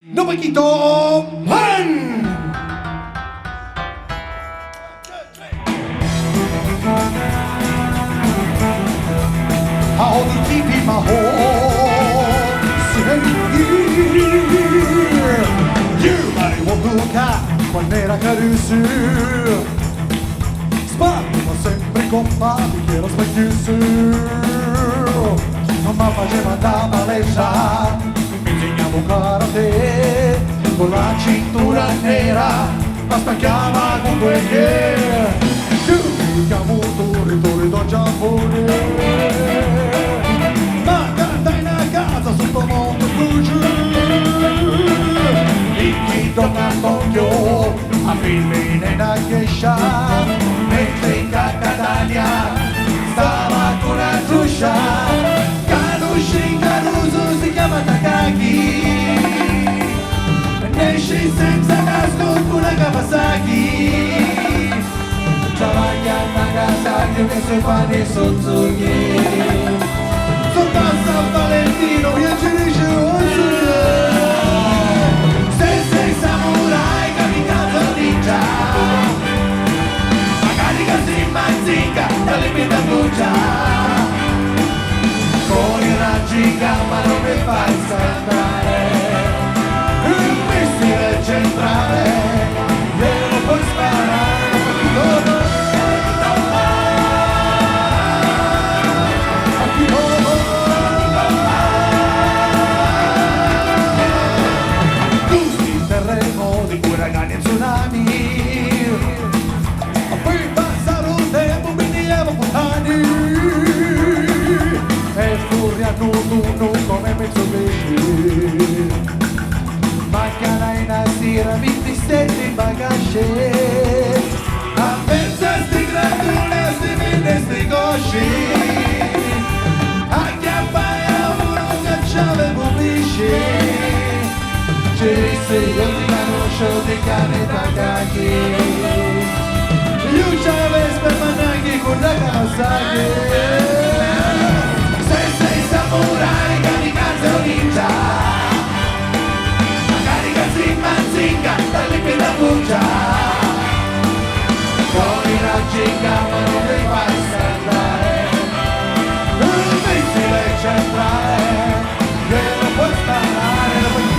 No me quito man. How to keep in my home. You might want to cut manera carusu. Sbaglio sempre con mani che lo specchiusu. Non mi faceva da palestra. Insegnavo karate con la cintura nera, ma spaccava con quel che chiamo torre do Giappone. Ma canta in una casa sotto mondo Fuji, e chi torna a Tokyo a filmare nella geisha, mentre in Catania stava con la Zusha. Caruso si chiama Takagi, esce senza casco con la Kawasaki. Travaglia a Nagasaki che si fa nei Suzuki. Sotto a San Valentino viaggerisce Ozuki. Se sei samurai kamikaze ninja, magari casi manzica dalle pietre brucia. Con i raggi gamma non mi fai saltare, il missile centrale glielo puoi sparare. Gusti il terreno di cui ragani e tsunami, poi passa lo tempo quindi amo puttani. E furia tu come Mitsubishi, mancana in asira 27 in bagaghe, avversa sti gradune sti vende sti cosci, acchiappai a uno cacciave pupisci, ci sei io ti conosco di cane Takagi, io c'avevo per managhi con la Kawasaki. Samurai, kamikaze o ninja, magari casi manzinga, dalle pietre brucia. Con i raggi in gamma non mi fai saltare, il missile centrale, glielo puoi sparare, lo puoi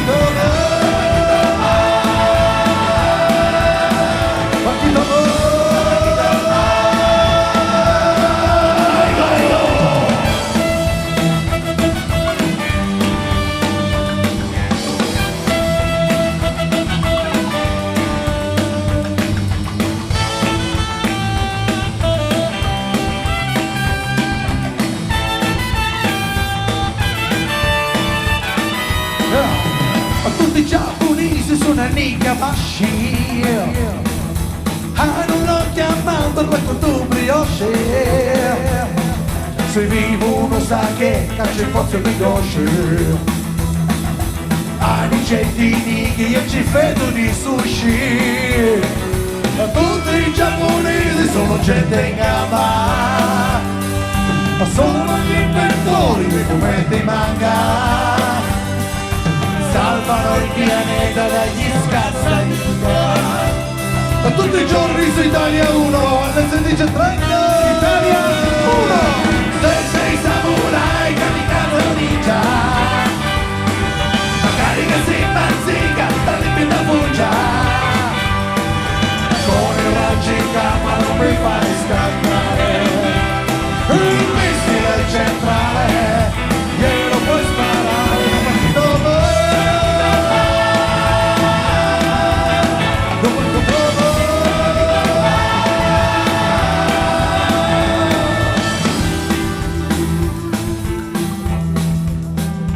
Nikamashi, hanno chiamato questo tuo brioche. Se vivo uno sa che caccia il pozzo di gosce. Anicettini che io ci vedo di sushi. Ma tutti i giapponesi sono gente in gamba, ma sono gli inventori dei fumetti in manga. Salvano il pianeta dagli scazzagliuga. Ma tutti i giorni su Italia 1 alle 16:30 Italia 1. Se sei samurai, kamikaze o ninja, magari che si bazzica dalle pietre brucia. Con i raggi in gamma non mi fai scattare, il missile centrale glielo puoi sparare.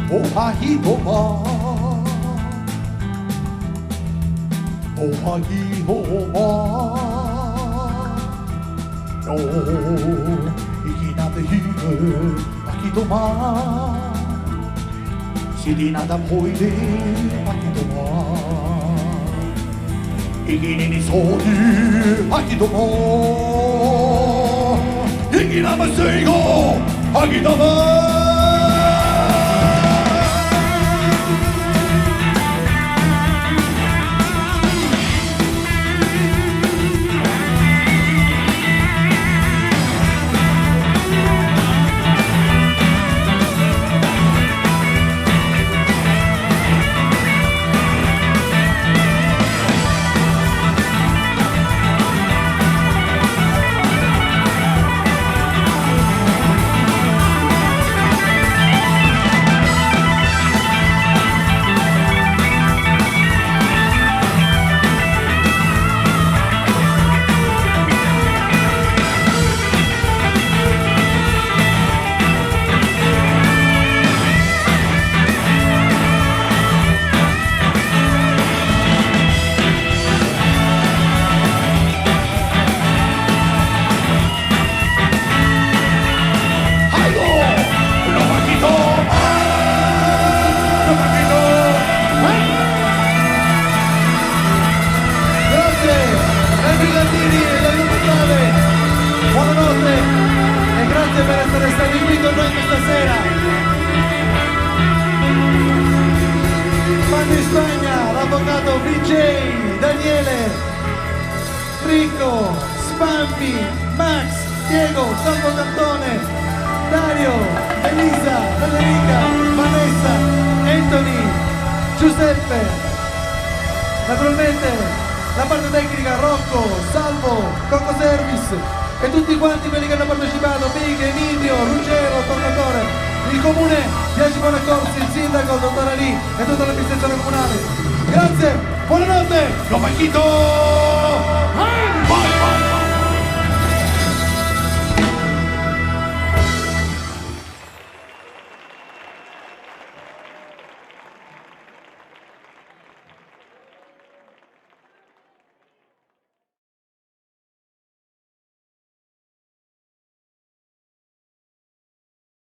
Ohahihoma, ohahihoma, no, ikinate hime, akitoma, sidinata moide, akitoma, ikinini sodi, akitoma, ikinama seigo, akitoma. per essere stati qui con noi questa sera. Mando in Spagna, l'avvocato VJ, Daniele, Rico, Spampi, Max, Diego, Salvo Cantone, Dario, Elisa, Federica, Vanessa, Anthony, Giuseppe. Naturalmente la parte tecnica Rocco, Salvo, Coco Service e tutti quanti quelli che hanno partecipato, Big, Emilio, Ruggero, Tornatore, il comune di Aci Bonaccorsi, il sindaco, il dottor Ali e tutta l'amministrazione comunale. Grazie, buonanotte! Lo Paquito!